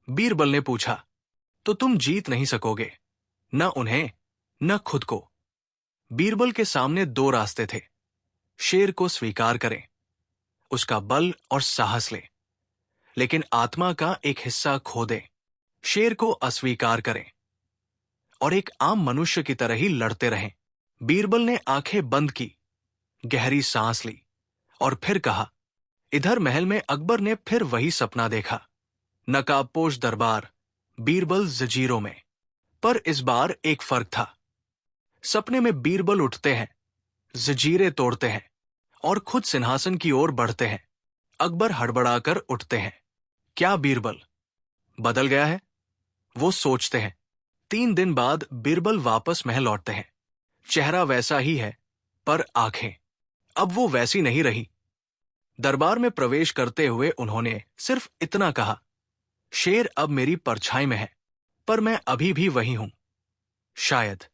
बीरबल ने पूछा, तो तुम जीत नहीं सकोगे, न उन्हें न खुद को। बीरबल के सामने 2 रास्ते थे। शेर को स्वीकार करें, उसका बल और साहस लें, लेकिन आत्मा का एक हिस्सा खो दें। शेर को अस्वीकार करें और एक आम मनुष्य की तरह ही लड़ते रहें। बीरबल ने आंखें बंद की, गहरी सांस ली और फिर कहा, इधर महल में अकबर ने फिर वही सपना देखा, नकाबपोश दरबार, बीरबल जंजीरों में। पर इस बार एक फर्क था। सपने में बीरबल उठते हैं, जंजीरें तोड़ते हैं और खुद सिंहासन की ओर बढ़ते हैं। अकबर हड़बड़ाकर उठते हैं। क्या बीरबल बदल गया है? वो सोचते हैं। 3 दिन बाद बीरबल वापस महल लौटते हैं। चेहरा वैसा ही है, पर आंखें अब वो वैसी नहीं रही। दरबार में प्रवेश करते हुए उन्होंने सिर्फ इतना कहा, शेर अब मेरी परछाई में है, पर मैं अभी भी वही हूं। शायद।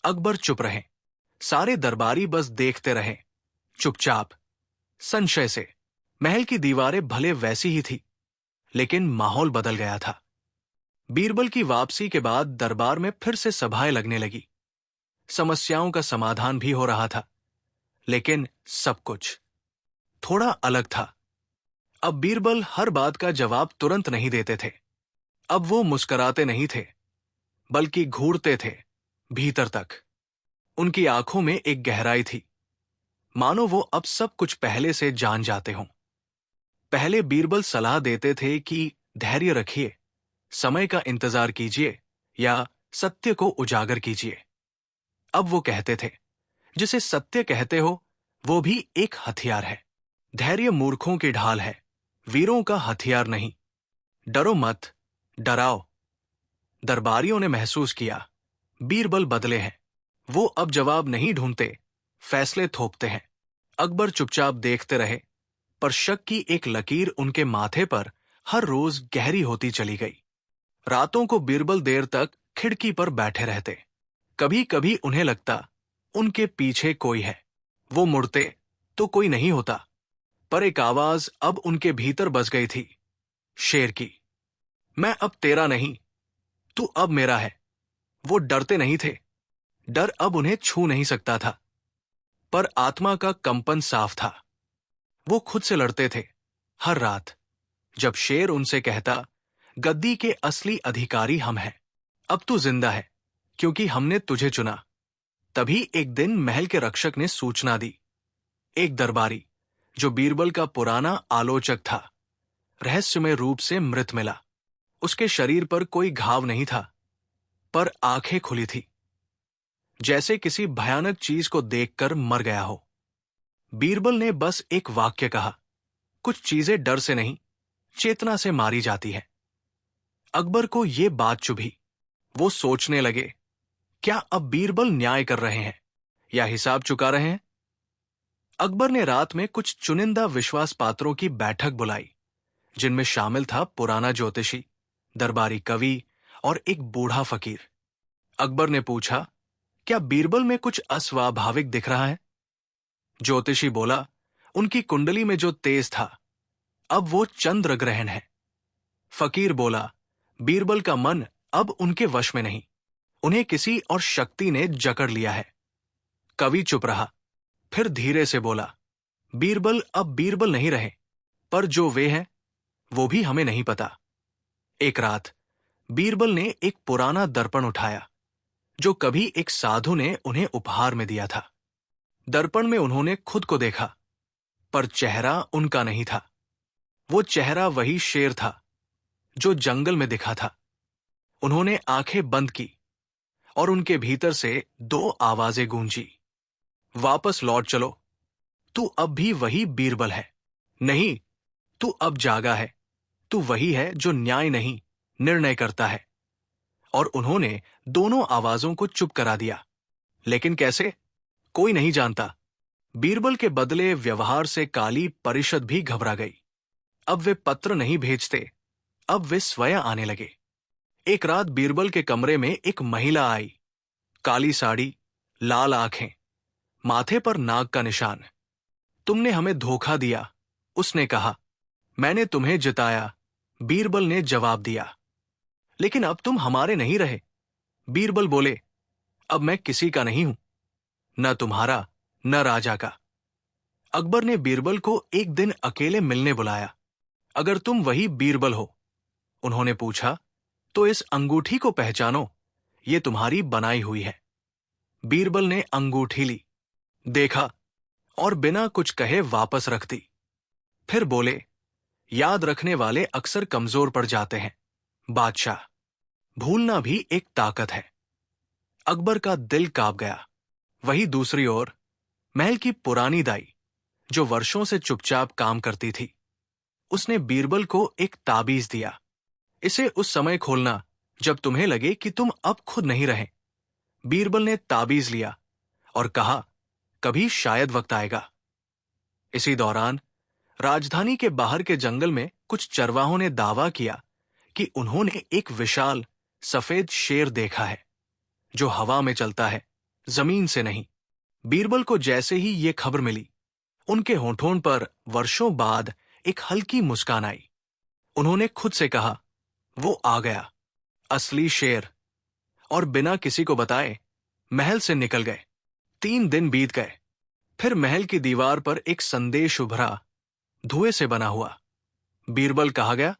अकबर चुप रहे। सारे दरबारी बस देखते रहे, चुपचाप, संशय से। महल की दीवारें भले वैसी ही थी, लेकिन माहौल बदल गया था। बीरबल की वापसी के बाद दरबार में फिर से सभाएं लगने लगी। समस्याओं का समाधान भी हो रहा था, लेकिन सब कुछ थोड़ा अलग था। अब बीरबल हर बात का जवाब तुरंत नहीं देते थे। अब वो मुस्कुराते नहीं थे, बल्कि घूरते थे भीतर तक। उनकी आंखों में एक गहराई थी, मानो वो अब सब कुछ पहले से जान जाते हों। पहले बीरबल सलाह देते थे कि धैर्य रखिए, समय का इंतजार कीजिए या सत्य को उजागर कीजिए। अब वो कहते थे, जिसे सत्य कहते हो वो भी एक हथियार है। धैर्य मूर्खों की ढाल है, वीरों का हथियार नहीं। डरो मत, डराओ। दरबारियों ने महसूस किया, बीरबल बदले हैं। वो अब जवाब नहीं ढूंढते, फैसले थोपते हैं। अकबर चुपचाप देखते रहे, पर शक की एक लकीर उनके माथे पर हर रोज गहरी होती चली गई। रातों को बीरबल देर तक खिड़की पर बैठे रहते। कभी कभी उन्हें लगता उनके पीछे कोई है। वो मुड़ते तो कोई नहीं होता, पर एक आवाज अब उनके भीतर बस गई थी, शेर की। मैं अब तेरा नहीं, तू अब मेरा है। वो डरते नहीं थे, डर अब उन्हें छू नहीं सकता था, पर आत्मा का कंपन साफ था। वो खुद से लड़ते थे हर रात, जब शेर उनसे कहता, गद्दी के असली अधिकारी हम हैं, अब तू जिंदा है क्योंकि हमने तुझे चुना। तभी एक दिन महल के रक्षक ने सूचना दी, एक दरबारी जो बीरबल का पुराना आलोचक था, रहस्यमय रूप से मृत मिला। उसके शरीर पर कोई घाव नहीं था, पर आंखें खुली थी, जैसे किसी भयानक चीज को देखकर मर गया हो। बीरबल ने बस एक वाक्य कहा, कुछ चीजें डर से नहीं, चेतना से मारी जाती है। अकबर को यह बात चुभी। वो सोचने लगे, क्या अब बीरबल न्याय कर रहे हैं या हिसाब चुका रहे हैं? अकबर ने रात में कुछ चुनिंदा विश्वास पात्रों की बैठक बुलाई, जिनमें शामिल था पुराना ज्योतिषी, दरबारी कवि और एक बूढ़ा फकीर। अकबर ने पूछा, क्या बीरबल में कुछ अस्वाभाविक दिख रहा है? ज्योतिषी बोला, उनकी कुंडली में जो तेज था, अब वो चंद्र ग्रहण है। फकीर बोला, बीरबल का मन अब उनके वश में नहीं, उन्हें किसी और शक्ति ने जकड़ लिया है। कवि चुप रहा, फिर धीरे से बोला, बीरबल अब बीरबल नहीं रहे, पर जो वे हैं वो भी हमें नहीं पता। एक रात बीरबल ने एक पुराना दर्पण उठाया जो कभी एक साधु ने उन्हें उपहार में दिया था। दर्पण में उन्होंने खुद को देखा, पर चेहरा उनका नहीं था। वो चेहरा वही शेर था जो जंगल में दिखा था। उन्होंने आंखें बंद की और उनके भीतर से दो आवाजें गूंजी, वापस लौट चलो, तू अब भी वही बीरबल है। नहीं, तू अब जागा है, तू वही है जो न्याय नहीं, निर्णय करता है। और उन्होंने दोनों आवाजों को चुप करा दिया। लेकिन कैसे, कोई नहीं जानता। बीरबल के बदले व्यवहार से काली परिषद भी घबरा गई। अब वे पत्र नहीं भेजते, अब वे स्वयं आने लगे। एक रात बीरबल के कमरे में एक महिला आई, काली साड़ी, लाल आंखें, माथे पर नाग का निशान। तुमने हमें धोखा दिया, उसने कहा। मैंने तुम्हें जिताया, बीरबल ने जवाब दिया। लेकिन अब तुम हमारे नहीं रहे। बीरबल बोले, अब मैं किसी का नहीं हूं, न तुम्हारा न राजा का। अकबर ने बीरबल को एक दिन अकेले मिलने बुलाया। अगर तुम वही बीरबल हो, उन्होंने पूछा, तो इस अंगूठी को पहचानो, ये तुम्हारी बनाई हुई है। बीरबल ने अंगूठी ली, देखा और बिना कुछ कहे वापस रख दी। फिर बोले, याद रखने वाले अक्सर कमजोर पड़ जाते हैं बादशाह, भूलना भी एक ताकत है। अकबर का दिल कांप गया। वही दूसरी ओर महल की पुरानी दाई, जो वर्षों से चुपचाप काम करती थी, उसने बीरबल को एक ताबीज दिया। इसे उस समय खोलना जब तुम्हें लगे कि तुम अब खुद नहीं रहे। बीरबल ने ताबीज लिया और कहा, कभी शायद वक्त आएगा। इसी दौरान राजधानी के बाहर के जंगल में कुछ चरवाहों ने दावा किया कि उन्होंने एक विशाल सफेद शेर देखा है जो हवा में चलता है, जमीन से नहीं। बीरबल को जैसे ही ये खबर मिली, उनके होठों पर वर्षों बाद एक हल्की मुस्कान आई। उन्होंने खुद से कहा, वो आ गया, असली शेर। और बिना किसी को बताए महल से निकल गए। 3 दिन बीत गए। फिर महल की दीवार पर एक संदेश उभरा, धुएं से बना हुआ। बीरबल कहा गया,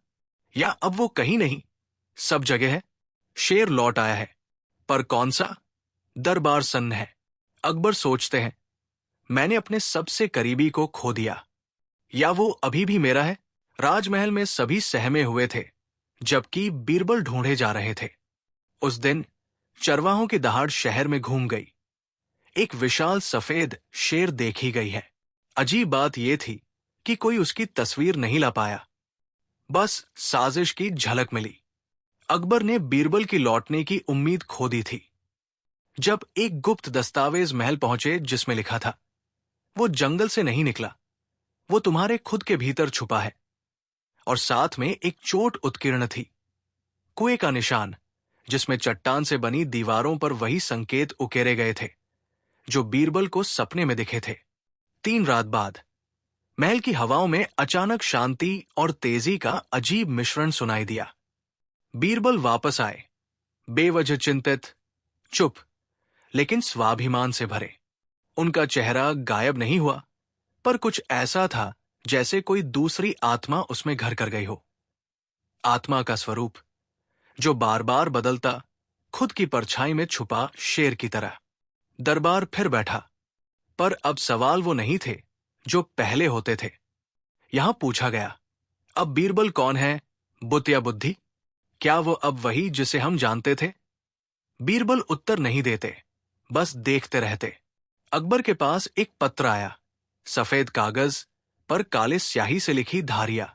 या अब वो कहीं नहीं, सब जगह है। शेर लौट आया है, पर कौन सा? दरबार सन्न है। अकबर सोचते हैं, मैंने अपने सबसे करीबी को खो दिया, या वो अभी भी मेरा है? राजमहल में सभी सहमे हुए थे, जबकि बीरबल ढूंढे जा रहे थे। उस दिन चरवाहों की दहाड़ शहर में घूम गई। एक विशाल सफेद शेर देखी गई है। अजीब बात यह थी कि कोई उसकी तस्वीर नहीं ला पाया, बस साजिश की झलक मिली। अकबर ने बीरबल की लौटने की उम्मीद खो दी थी। जब एक गुप्त दस्तावेज महल पहुंचे जिसमें लिखा था, वो जंगल से नहीं निकला, वो तुम्हारे खुद के भीतर छुपा है। और साथ में एक चोट उत्कीर्ण थी, कुएं का निशान, जिसमें चट्टान से बनी दीवारों पर वही संकेत उकेरे गए थे जो बीरबल को सपने में दिखे थे। 3 रात बाद महल की हवाओं में अचानक शांति और तेजी का अजीब मिश्रण सुनाई दिया। बीरबल वापस आए, बेवजह चिंतित, चुप, लेकिन स्वाभिमान से भरे। उनका चेहरा गायब नहीं हुआ, पर कुछ ऐसा था जैसे कोई दूसरी आत्मा उसमें घर कर गई हो। आत्मा का स्वरूप जो बार बार बदलता, खुद की परछाई में छुपा शेर की तरह। दरबार फिर बैठा, पर अब सवाल वो नहीं थे जो पहले होते थे। यहां पूछा गया, अब बीरबल कौन है, बुत या बुद्धि? क्या वो अब वही जिसे हम जानते थे? बीरबल उत्तर नहीं देते, बस देखते रहते। अकबर के पास एक पत्र आया, सफेद कागज पर काले स्याही से लिखी धारियां,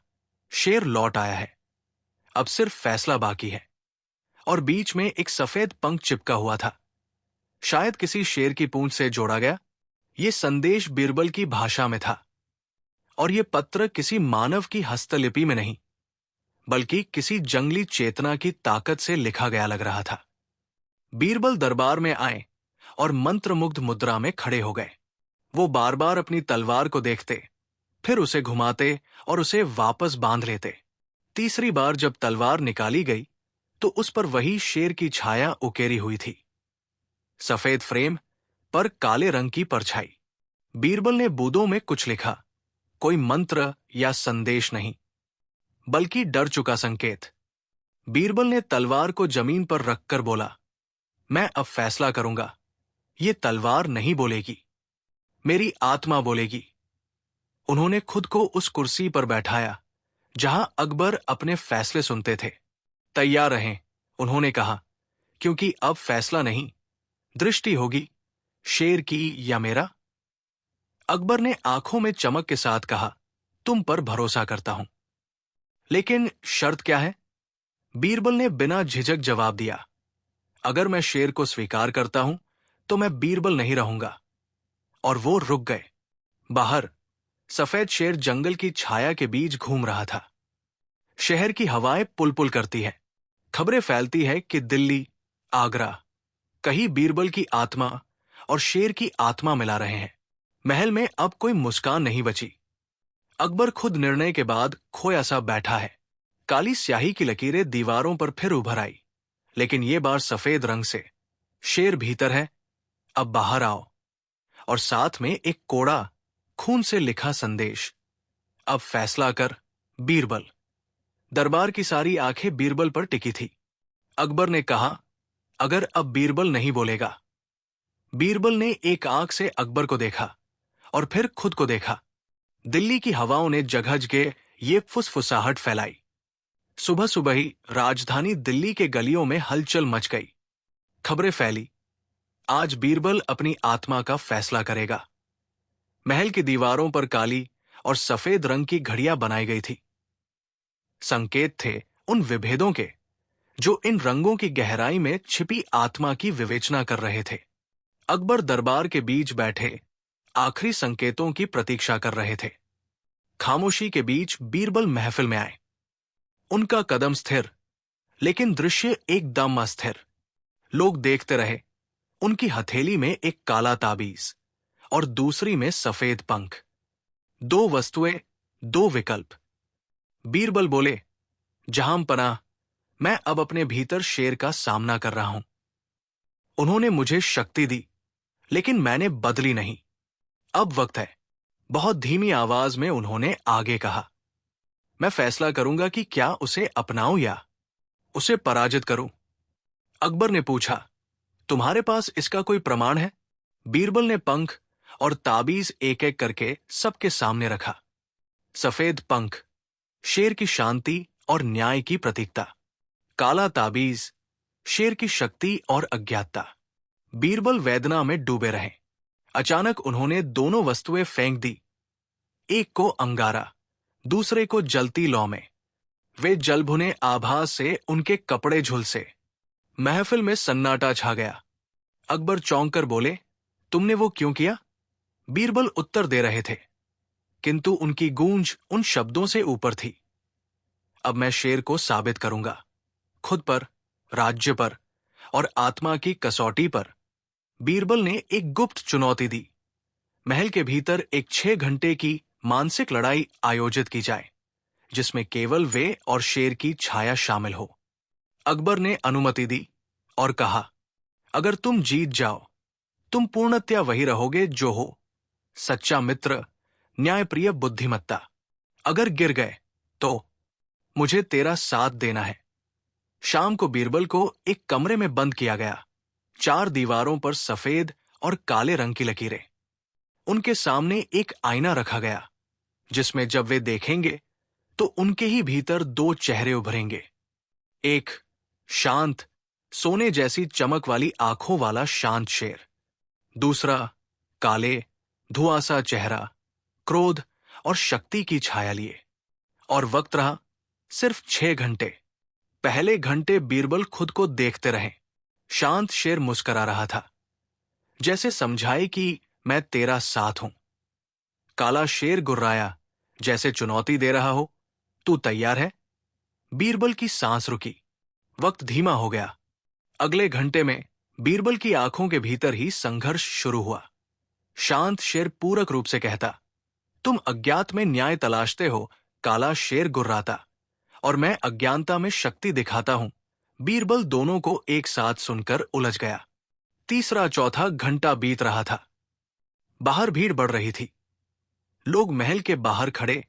शेर लौट आया है, अब सिर्फ फैसला बाकी है। और बीच में एक सफेद पंख चिपका हुआ था, शायद किसी शेर की पूंछ से जोड़ा गया। ये संदेश बीरबल की भाषा में था, और ये पत्र किसी मानव की हस्तलिपि में नहीं, बल्कि किसी जंगली चेतना की ताकत से लिखा गया लग रहा था। बीरबल दरबार में आए और मंत्रमुग्ध मुद्रा में खड़े हो गए। वो बार बार अपनी तलवार को देखते, फिर उसे घुमाते और उसे वापस बांध लेते। तीसरी बार जब तलवार निकाली गई तो उस पर वही शेर की छाया उकेरी हुई थी, सफेद फ्रेम पर काले रंग की परछाई। बीरबल ने बूंदों में कुछ लिखा, कोई मंत्र या संदेश नहीं, बल्कि डर चुका संकेत। बीरबल ने तलवार को जमीन पर रखकर बोला, मैं अब फैसला करूंगा। ये तलवार नहीं बोलेगी, मेरी आत्मा बोलेगी। उन्होंने खुद को उस कुर्सी पर बैठाया जहां अकबर अपने फैसले सुनते थे। तैयार रहें, उन्होंने कहा, क्योंकि अब फैसला नहीं, दृष्टि होगी, शेर की या मेरा। अकबर ने आंखों में चमक के साथ कहा, तुम पर भरोसा करता हूं, लेकिन शर्त क्या है? बीरबल ने बिना झिझक जवाब दिया, अगर मैं शेर को स्वीकार करता हूं तो मैं बीरबल नहीं रहूंगा। और वो रुक गए। बाहर सफेद शेर जंगल की छाया के बीच घूम रहा था। शहर की हवाएं पुलपुल करती है, खबरें फैलती है कि दिल्ली, आगरा, कहीं बीरबल की आत्मा और शेर की आत्मा मिला रहे हैं। महल में अब कोई मुस्कान नहीं बची। अकबर खुद निर्णय के बाद खोया सा बैठा है। काली स्याही की लकीरें दीवारों पर फिर उभर आई, लेकिन ये बार सफेद रंग से। शेर भीतर है, अब बाहर आओ। और साथ में एक कोड़ा, खून से लिखा संदेश, अब फैसला कर बीरबल। दरबार की सारी आंखें बीरबल पर टिकी थी। अकबर ने कहा, अगर अब बीरबल नहीं बोलेगा। बीरबल ने एक आंख से अकबर को देखा और फिर खुद को देखा। दिल्ली की हवाओं ने जगह जगह ये फुसफुसाहट फैलाई। सुबह सुबह ही राजधानी दिल्ली के गलियों में हलचल मच गई। खबरें फैली, आज बीरबल अपनी आत्मा का फैसला करेगा। महल की दीवारों पर काली और सफेद रंग की घड़ियां बनाई गई थी। संकेत थे उन विभेदों के जो इन रंगों की गहराई में छिपी आत्मा की विवेचना कर रहे थे। अकबर दरबार के बीच बैठे आखिरी संकेतों की प्रतीक्षा कर रहे थे। खामोशी के बीच बीरबल महफिल में आए। उनका कदम स्थिर, लेकिन दृश्य एकदम अस्थिर। लोग देखते रहे। उनकी हथेली में एक काला ताबीज और दूसरी में सफेद पंख। दो वस्तुएं, दो विकल्प। बीरबल बोले, जहां पनाह, मैं अब अपने भीतर शेर का सामना कर रहा हूं। उन्होंने मुझे शक्ति दी, लेकिन मैंने बदली नहीं। अब वक्त है। बहुत धीमी आवाज में उन्होंने आगे कहा, मैं फैसला करूंगा कि क्या उसे अपनाऊं या उसे पराजित करूं। अकबर ने पूछा, तुम्हारे पास इसका कोई प्रमाण है? बीरबल ने पंख और ताबीज एक एक करके सबके सामने रखा। सफेद पंख, शेर की शांति और न्याय की प्रतीकता। काला ताबीज, शेर की शक्ति और अज्ञातता। बीरबल वेदना में डूबे रहे। अचानक उन्होंने दोनों वस्तुएं फेंक दी। एक को अंगारा, दूसरे को जलती लौ में। वे जलभुने आभास से उनके कपड़े झुलसे। महफिल में सन्नाटा छा गया। अकबर चौंक कर बोले, तुमने वो क्यों किया? बीरबल उत्तर दे रहे थे, किंतु उनकी गूंज उन शब्दों से ऊपर थी। अब मैं शेर को साबित करूंगा, खुद पर, राज्य पर और आत्मा की कसौटी पर। बीरबल ने एक गुप्त चुनौती दी। महल के भीतर एक 6 घंटे की मानसिक लड़ाई आयोजित की जाए, जिसमें केवल वे और शेर की छाया शामिल हो। अकबर ने अनुमति दी और कहा, अगर तुम जीत जाओ, तुम पूर्णतया वही रहोगे जो हो, सच्चा मित्र, न्यायप्रिय बुद्धिमत्ता। अगर गिर गए तो मुझे तेरा साथ देना है। शाम को बीरबल को एक कमरे में बंद किया गया। 4 दीवारों पर सफेद और काले रंग की लकीरें। उनके सामने एक आईना रखा गया, जिसमें जब वे देखेंगे तो उनके ही भीतर 2 चेहरे उभरेंगे। एक शांत, सोने जैसी चमक वाली आंखों वाला शांत शेर। दूसरा काले, धुआंसा चेहरा, क्रोध और शक्ति की छाया लिए। और वक्त रहा सिर्फ 6 घंटे। पहले घंटे बीरबल खुद को देखते रहे। शांत शेर मुस्कुरा रहा था, जैसे समझाए कि मैं तेरा साथ हूं। काला शेर गुर्राया, जैसे चुनौती दे रहा हो, तू तैयार है? बीरबल की सांस रुकी। वक्त धीमा हो गया। अगले घंटे में बीरबल की आंखों के भीतर ही संघर्ष शुरू हुआ। शांत शेर पूरक रूप से कहता, तुम अज्ञात में न्याय तलाशते हो, काला शेर गुर्राता, और मैं अज्ञानता में शक्ति दिखाता हूं। बीरबल दोनों को एक साथ सुनकर उलझ गया। तीसरा चौथा घंटा बीत रहा था। बाहर भीड़ बढ़ रही थी। लोग महल के बाहर खड़े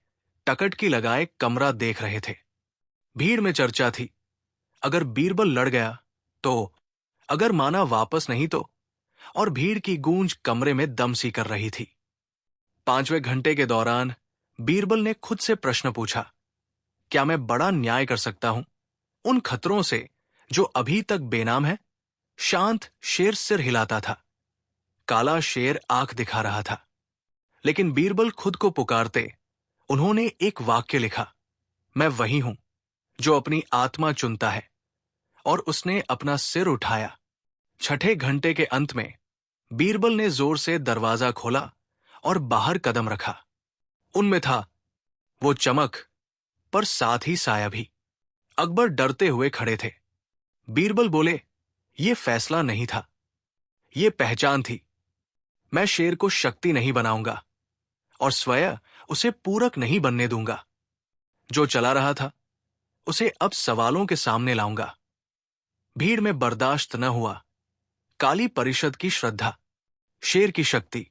टकटकी लगाए कमरा देख रहे थे। भीड़ में चर्चा थी, अगर बीरबल लड़ गया तो, अगर माना वापस नहीं तो, और भीड़ की गूंज कमरे में दम सी कर रही थी। 5वें घंटे के दौरान बीरबल ने खुद से प्रश्न पूछा, क्या मैं बड़ा न्याय कर सकता हूं उन खतरों से जो अभी तक बेनाम है? शांत शेर सिर हिलाता था, काला शेर आंख दिखा रहा था। लेकिन बीरबल खुद को पुकारते उन्होंने एक वाक्य लिखा, मैं वही हूं जो अपनी आत्मा चुनता है, और उसने अपना सिर उठाया। 6ठे घंटे के अंत में बीरबल ने जोर से दरवाजा खोला और बाहर कदम रखा। उनमें था वो चमक, पर साथ ही साया भी। अकबर डरते हुए खड़े थे। बीरबल बोले, ये फैसला नहीं था, ये पहचान थी। मैं शेर को शक्ति नहीं बनाऊंगा और स्वयं उसे पूरक नहीं बनने दूंगा। जो चला रहा था उसे अब सवालों के सामने लाऊंगा। भीड़ में बर्दाश्त न हुआ। काली परिषद की श्रद्धा, शेर की शक्ति,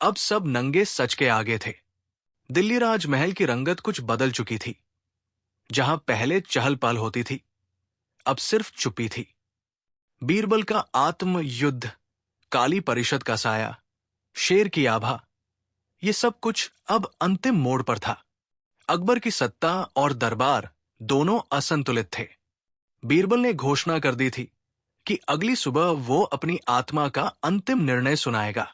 अब सब नंगे सच के आगे थे। दिल्ली राजमहल की रंगत कुछ बदल चुकी थी। जहां पहले चहल पहल होती थी, अब सिर्फ चुप्पी थी। बीरबल का आत्म युद्ध, काली परिषद का साया, शेर की आभा, ये सब कुछ अब अंतिम मोड़ पर था। अकबर की सत्ता और दरबार दोनों असंतुलित थे। बीरबल ने घोषणा कर दी थी कि अगली सुबह वो अपनी आत्मा का अंतिम निर्णय सुनाएगा।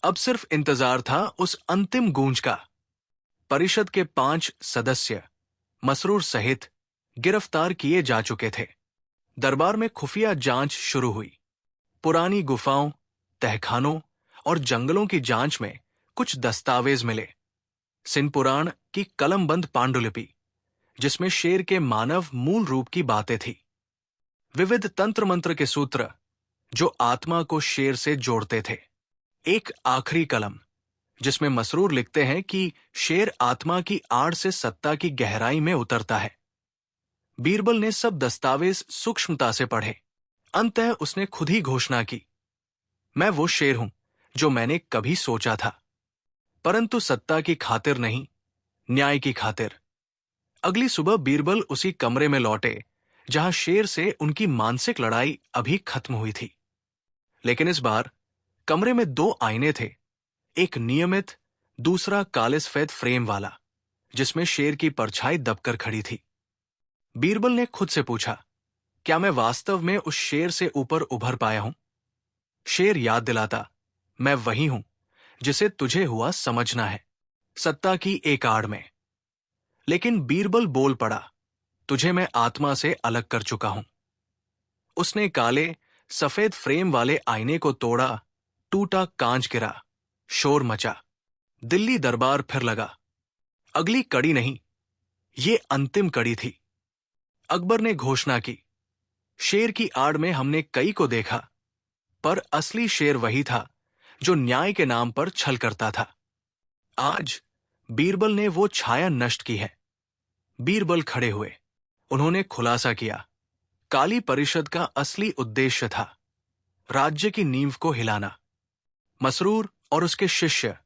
अब सिर्फ इंतजार था उस अंतिम गूंज का। परिषद के 5 सदस्य मसरूर सहित गिरफ्तार किए जा चुके थे। दरबार में खुफिया जांच शुरू हुई। पुरानी गुफाओं, तहखानों और जंगलों की जांच में कुछ दस्तावेज मिले। सिंह पुराण की कलमबंद पांडुलिपि, जिसमें शेर के मानव मूल रूप की बातें थी। विविध तंत्र मंत्र के सूत्र जो आत्मा को शेर से जोड़ते थे। एक आखिरी कलम जिसमें मसरूर लिखते हैं कि शेर आत्मा की आड़ से सत्ता की गहराई में उतरता है। बीरबल ने सब दस्तावेज सूक्ष्मता से पढ़े। अंततः उसने खुद ही घोषणा की, मैं वो शेर हूं जो मैंने कभी सोचा था, परंतु सत्ता की खातिर नहीं, न्याय की खातिर। अगली सुबह बीरबल उसी कमरे में लौटे जहां शेर से उनकी मानसिक लड़ाई अभी खत्म हुई थी। लेकिन इस बार कमरे में 2 आईने थे, एक नियमित, दूसरा काले सफेद फ्रेम वाला, जिसमें शेर की परछाई दबकर खड़ी थी। बीरबल ने खुद से पूछा, क्या मैं वास्तव में उस शेर से ऊपर उभर पाया हूं? शेर याद दिलाता, मैं वही हूं जिसे तुझे हुआ समझना है, सत्ता की एक आड़ में। लेकिन बीरबल बोल पड़ा, तुझे मैं आत्मा से अलग कर चुका हूं। उसने काले सफेद फ्रेम वाले आईने को तोड़ा, टूटा कांच गिरा, शोर मचा। दिल्ली दरबार फिर लगा। अगली कड़ी नहीं, ये अंतिम कड़ी थी। अकबर ने घोषणा की, शेर की आड़ में हमने कई को देखा, पर असली शेर वही था जो न्याय के नाम पर छल करता था। आज बीरबल ने वो छाया नष्ट की है। बीरबल खड़े हुए। उन्होंने खुलासा किया, काली परिषद का असली उद्देश्य था राज्य की नींव को हिलाना। मसरूर और उसके शिष्य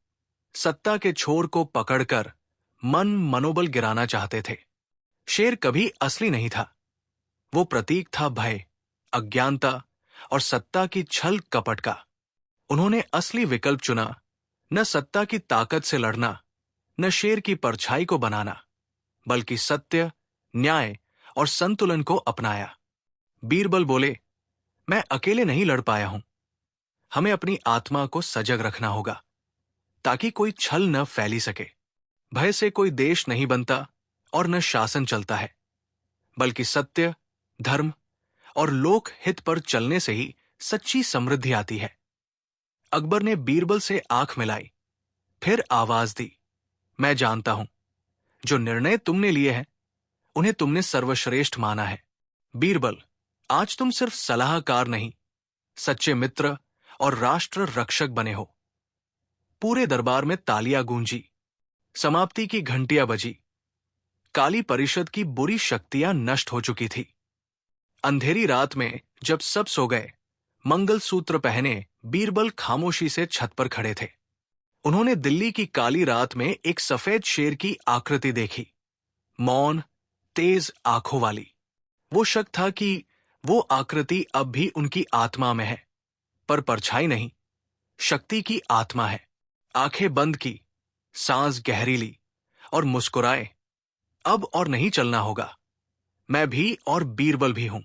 सत्ता के छोर को पकड़कर मनोबल गिराना चाहते थे। शेर कभी असली नहीं था, वो प्रतीक था भय, अज्ञानता और सत्ता की छल कपट का। उन्होंने असली विकल्प चुना, न सत्ता की ताकत से लड़ना, न शेर की परछाई को बनाना, बल्कि सत्य, न्याय और संतुलन को अपनाया। बीरबल बोले, मैं अकेले नहीं लड़ पाया हूं। हमें अपनी आत्मा को सजग रखना होगा ताकि कोई छल न फैली सके। भय से कोई देश नहीं बनता और न शासन चलता है, बल्कि सत्य, धर्म और लोक हित पर चलने से ही सच्ची समृद्धि आती है। अकबर ने बीरबल से आंख मिलाई, फिर आवाज दी, मैं जानता हूं, जो निर्णय तुमने लिए हैं उन्हें तुमने सर्वश्रेष्ठ माना है। बीरबल, आज तुम सिर्फ सलाहकार नहीं, सच्चे मित्र और राष्ट्र रक्षक बने हो। पूरे दरबार में तालियां गूंजी। समाप्ति की घंटियां बजी। काली परिषद की बुरी शक्तियां नष्ट हो चुकी थी। अंधेरी रात में जब सब सो गए, मंगलसूत्र पहने बीरबल खामोशी से छत पर खड़े थे। उन्होंने दिल्ली की काली रात में एक सफेद शेर की आकृति देखी, मौन, तेज आंखों वाली। वो शक था कि वो आकृति अब भी उनकी आत्मा में है, पर परछाई नहीं, शक्ति की आत्मा है। आंखें बंद की, सांस गहरी ली और मुस्कुराए। अब और नहीं चलना होगा। मैं भी और बीरबल भी हूं।